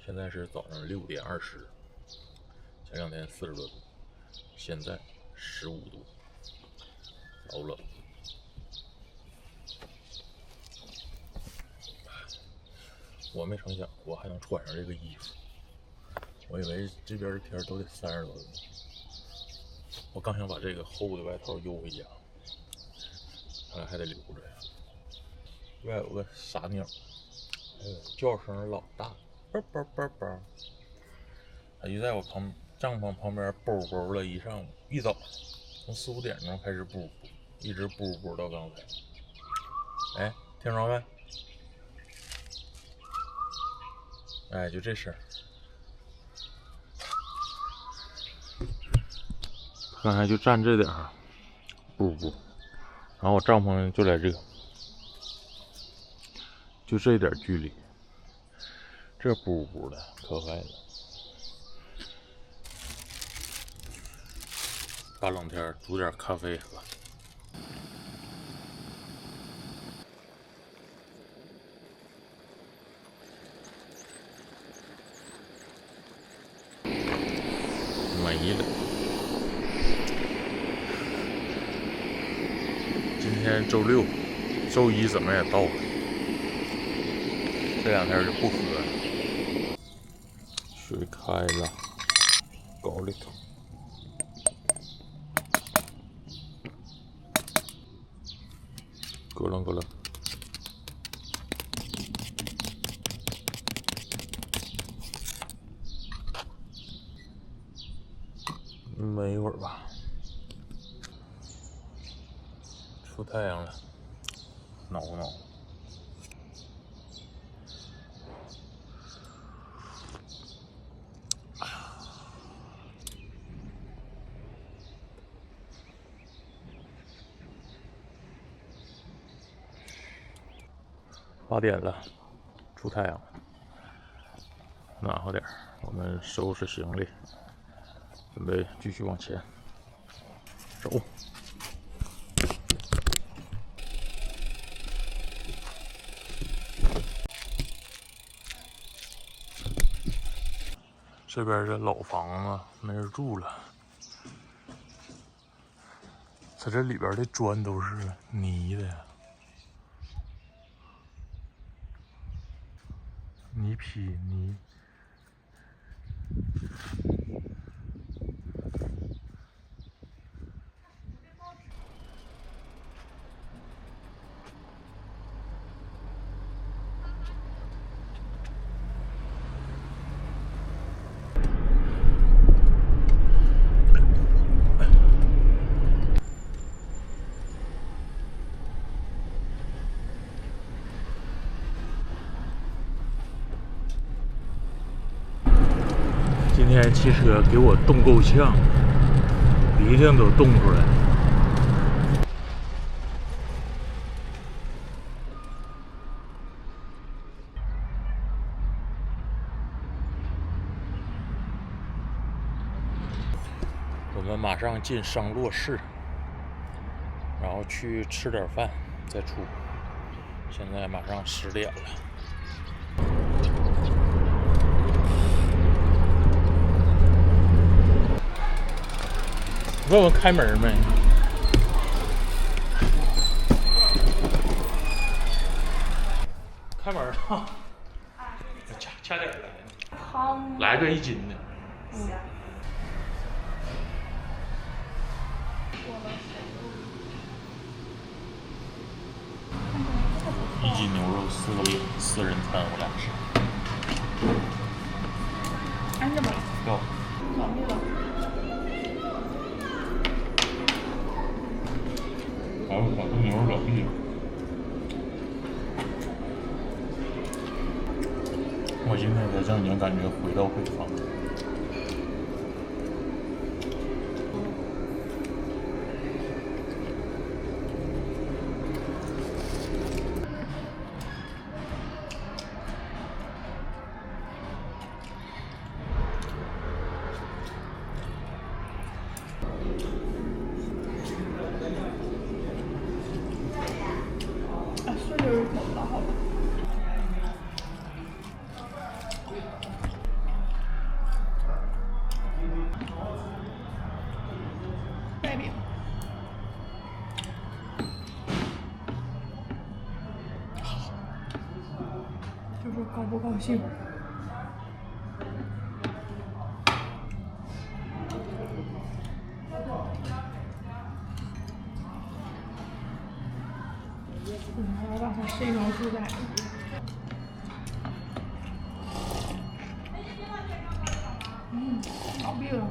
现在是早上6点20，前2天40多度，现在15度，老冷。我没成想我还能穿上这个衣服，我以为这边的天都得30多度。我刚想把这个厚的外套邮回家，看来还得留着呀。外有个傻鸟，叫声老大，啵啵啵啵。他就在我帐篷旁边啵啵了一上午，一早从4、5点钟开始啵，一直啵到刚才。哎，听着没？哎，就这声。刚才就站这点儿，啵，然后我帐篷就在这个，就这点距离，这啵的可坏了。大冷天煮点咖啡喝。没了。今天周6，周1怎么也到了。这2天就不喝了。水开了，搞里头。咯楞。没一会儿吧，出太阳了，挠。8点了，出太阳了，暖和点儿。我们收拾行李，准备继续往前走。这边的老房子没人住了，它这里边的砖都是泥的呀，泥坯泥。今天汽车给我冻够呛，鼻涕都冻出来了。我们马上进商洛市，然后去吃点饭再出。现在马上10点了。问问开门没？开门啊！掐点来，来个1斤的。1斤牛肉4个饼，4人餐我俩吃。按着吧。要。考虑了。我这牛肉老弟，我今天才正经感觉回到北方。不高兴。我要把它塞描述在。老闭了。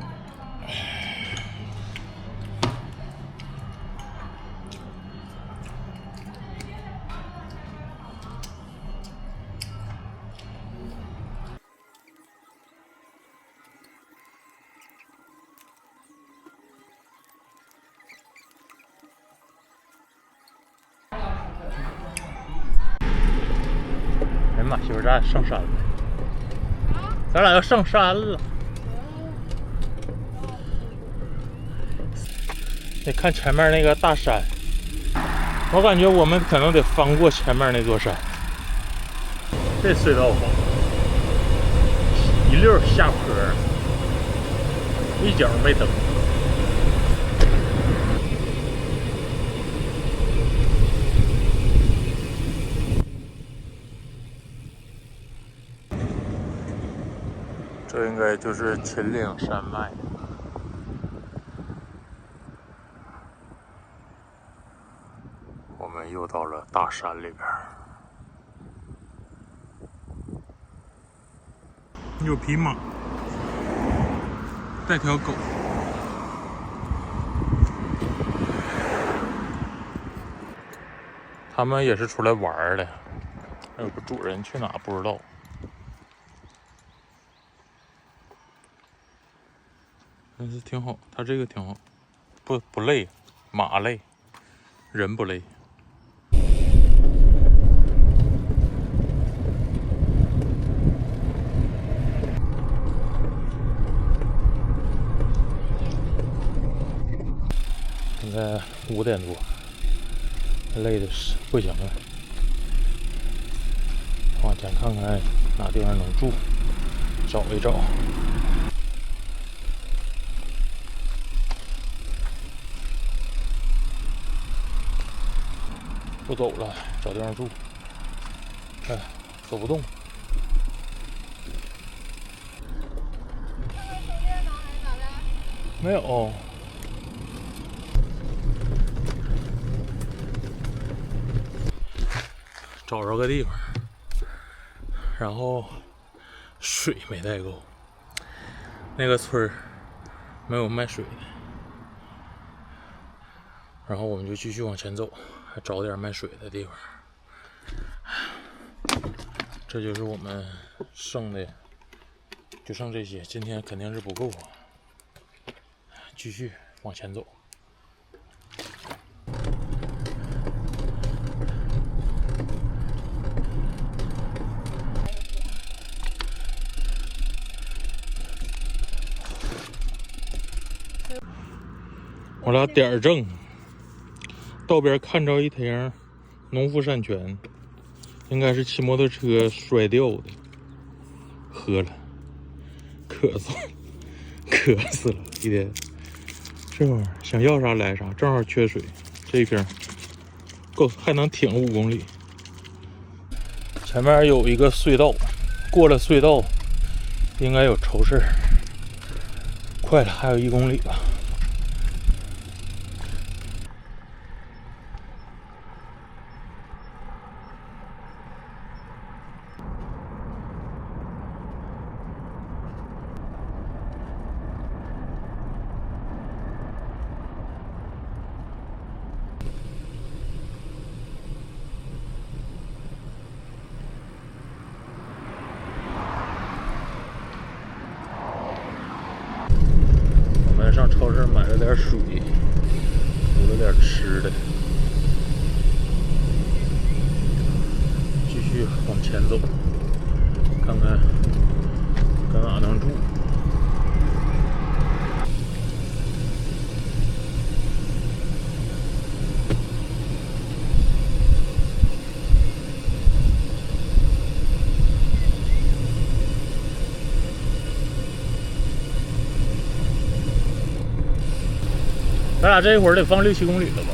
哎呀妈，媳妇，咱俩上山了，咱俩要上山了。你看前面那个大山，我感觉我们可能得翻过前面那座山。这隧道好，一溜下坡，一脚没蹬。这应该就是秦岭山脉。我们又到了大山里边，有匹马，带条狗。他们也是出来玩的，还有个主人去哪不知道。但是挺好，它这个挺好，不累，马累，人不累。现在5点多，累的是不行了。往前看看哪地方能住，找一找。不走了，找地方住。哎，走不动。没有。找着个地方，然后水没带够，那个村儿没有卖水的，然后我们就继续往前走，还找点卖水的地方。这就是我们剩的，就剩这些，今天肯定是不够啊，继续往前走。我俩点儿正，道边看着一瓶农夫山泉，应该是骑摩托车摔掉的，喝了，渴死了一天。这玩意儿想要啥来啥，正好缺水，这一瓶够还能挺5公里。前面有一个隧道，过了隧道应该有愁事儿。快了，还有1公里吧。上超市买了点水，补了点吃的，继续往前走，看看搁哪能住。咱俩这一会儿得放6、7公里了吧？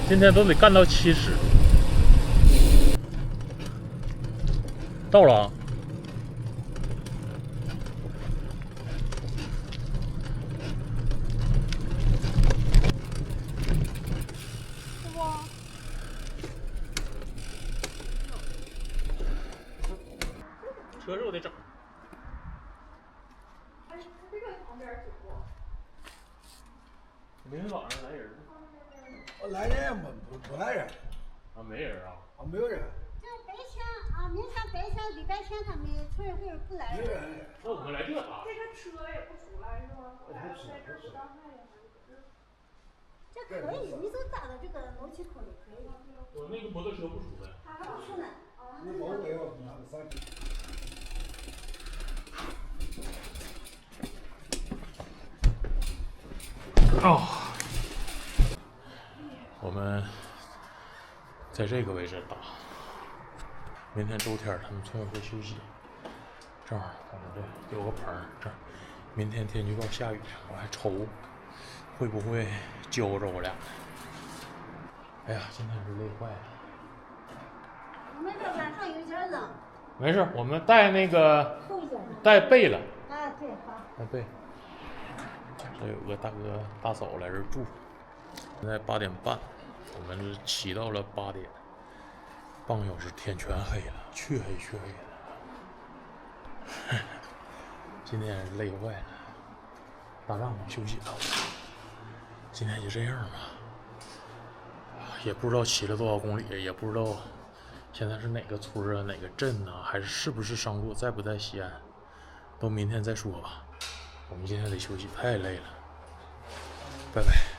今天都得干到70。到了啊。车肉得整。哎，这个旁边走过。明天晚上来人吗？来人不来人。啊，没人啊。啊，没有人。这白天啊，明天白天礼拜天他们村委会不来。没有人。那我们来这啥？这个车也不出来是吧？我俩在这儿不当饭呀。这可以，你就搭到这个楼梯口也可以。我那个摩托车不出来。还不出来。你包围我拿个3斤。哦，我们在这个位置打。明天周天他们村委会休息，正好我们这有个棚儿，这明天天气预报下雨，我还愁会不会浇着我俩。哎呀，今天是累坏了。我们这晚上有点冷。没事，我们带那个厚一点。带被了。啊，对，好。带被。这有个大哥大嫂来这儿住。现在8点半，我们是骑到了8点，半个小时天全黑了，黢黑的。今天累坏了，打仗休息了。今天就这样吧，也不知道骑了多少公里，也不知道现在是哪个村啊，哪个镇啊，还是不是商路，在不在西安，都明天再说吧。我们今天得休息，太累了，拜拜。